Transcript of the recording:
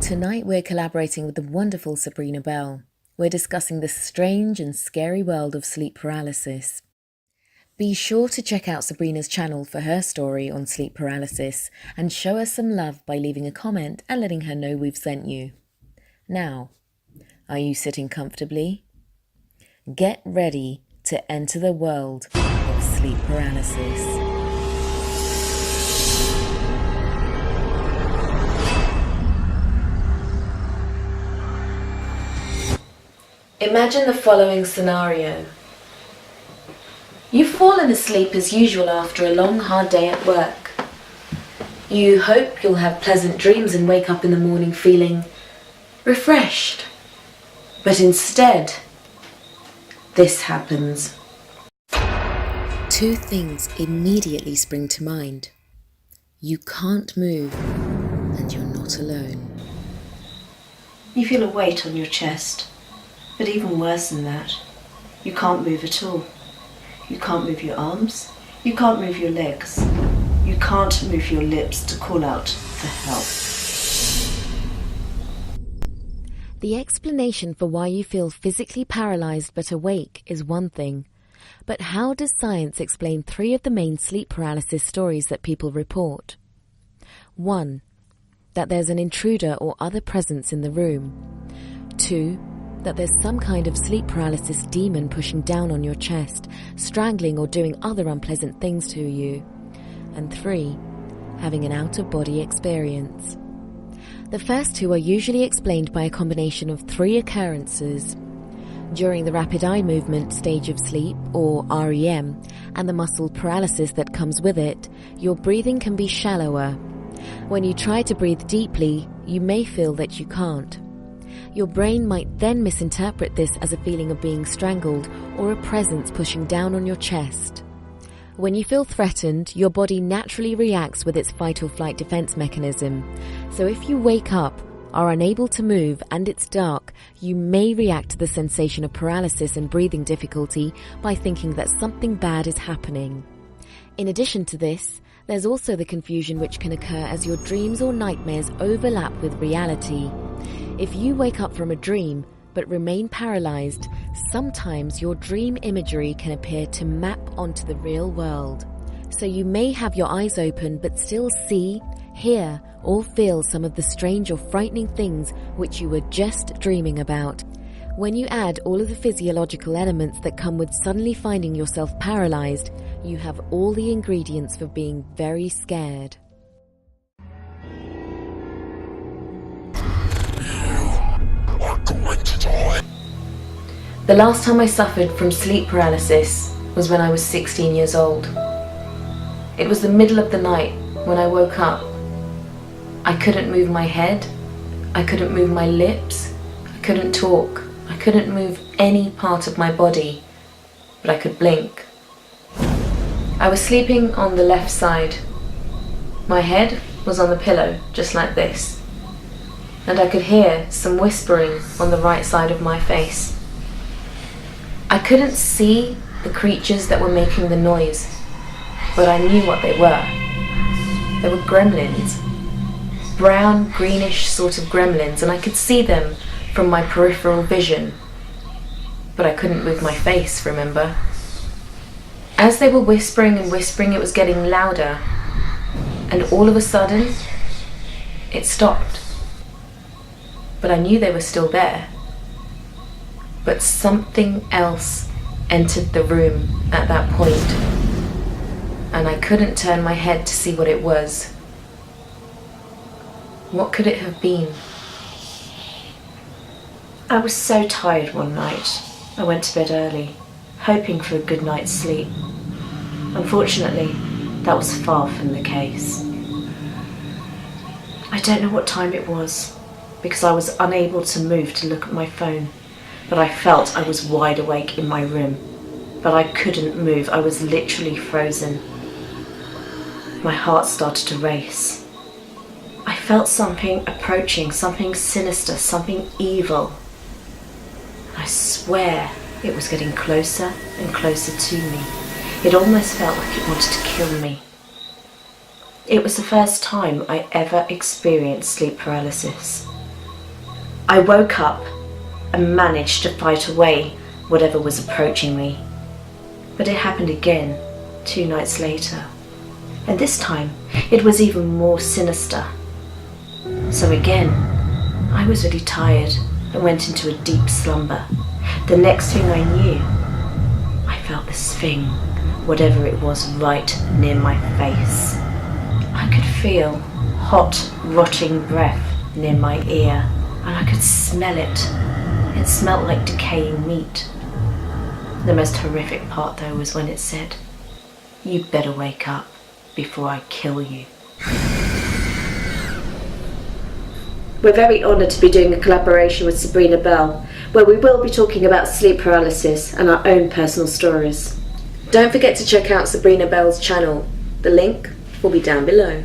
Tonight we're collaborating with the wonderful Sabrina Bell. We're discussing the strange and scary world of sleep paralysis. Be sure to check out Sabrina's channel for her story on sleep paralysis and show her some love by leaving a comment and letting her know we've sent you. Now, are you sitting comfortably? Get ready to enter the world of sleep paralysis. Imagine the following scenario. You've fallen asleep as usual after a long, hard day at work. You hope you'll have pleasant dreams and wake up in the morning feeling refreshed. But instead, this happens. Two things immediately spring to mind. You can't move, and you're not alone. You feel a weight on your chest. But even worse than that, you can't move at all. You can't move your arms, you can't move your legs, you can't move your lips to call out for help. The explanation for why you feel physically paralyzed but awake is one thing. But how does science explain three of the main sleep paralysis stories that people report? 1. That there's an intruder or other presence in the room. 2. That there's some kind of sleep paralysis demon pushing down on your chest, strangling or doing other unpleasant things to you. And 3, having an out-of-body experience. The first two are usually explained by a combination of 3 occurrences. During the rapid eye movement stage of sleep, or REM, and the muscle paralysis that comes with it, your breathing can be shallower. When you try to breathe deeply, you may feel that you can't. Your brain might then misinterpret this as a feeling of being strangled or a presence pushing down on your chest. When you feel threatened, your body naturally reacts with its fight or flight defense mechanism. So if you wake up, are unable to move and it's dark, you may react to the sensation of paralysis and breathing difficulty by thinking that something bad is happening. In addition to this, there's also the confusion which can occur as your dreams or nightmares overlap with reality. If you wake up from a dream but remain paralyzed, sometimes your dream imagery can appear to map onto the real world. So you may have your eyes open but still see, hear, or feel some of the strange or frightening things which you were just dreaming about. When you add all of the physiological elements that come with suddenly finding yourself paralyzed, you have all the ingredients for being very scared. Going to die. The last time I suffered from sleep paralysis was when I was 16 years old. It was the middle of the night when I woke up. I couldn't move my head, I couldn't move my lips, I couldn't talk, I couldn't move any part of my body, but I could blink. I was sleeping on the left side. My head was on the pillow, just like this. And I could hear some whispering on the right side of my face. I couldn't see the creatures that were making the noise, but I knew what they were. They were gremlins. Brown, greenish sort of gremlins, and I could see them from my peripheral vision. But I couldn't move my face, remember? As they were whispering and whispering, it was getting louder. And all of a sudden, it stopped. But I knew they were still there. But something else entered the room at that point, and I couldn't turn my head to see what it was. What could it have been? I was so tired one night. I went to bed early, hoping for a good night's sleep. Unfortunately, that was far from the case. I don't know what time it was, because I was unable to move to look at my phone, but I felt I was wide awake in my room, but I couldn't move. I was literally frozen. My heart started to race. I felt something approaching, something sinister, something evil. I swear it was getting closer and closer to me. It almost felt like it wanted to kill me. It was the first time I ever experienced sleep paralysis. I woke up and managed to fight away whatever was approaching me. But it happened again 2 nights later. And this time it was even more sinister. So again, I was really tired and went into a deep slumber. The next thing I knew, I felt this thing, whatever it was, right near my face. I could feel hot, rotting breath near my ear, and I could smell it. It smelled like decaying meat. The most horrific part though was when it said, "You better wake up before I kill you." We're very honoured to be doing a collaboration with Sabrina Bell, where we will be talking about sleep paralysis and our own personal stories. Don't forget to check out Sabrina Bell's channel. The link will be down below.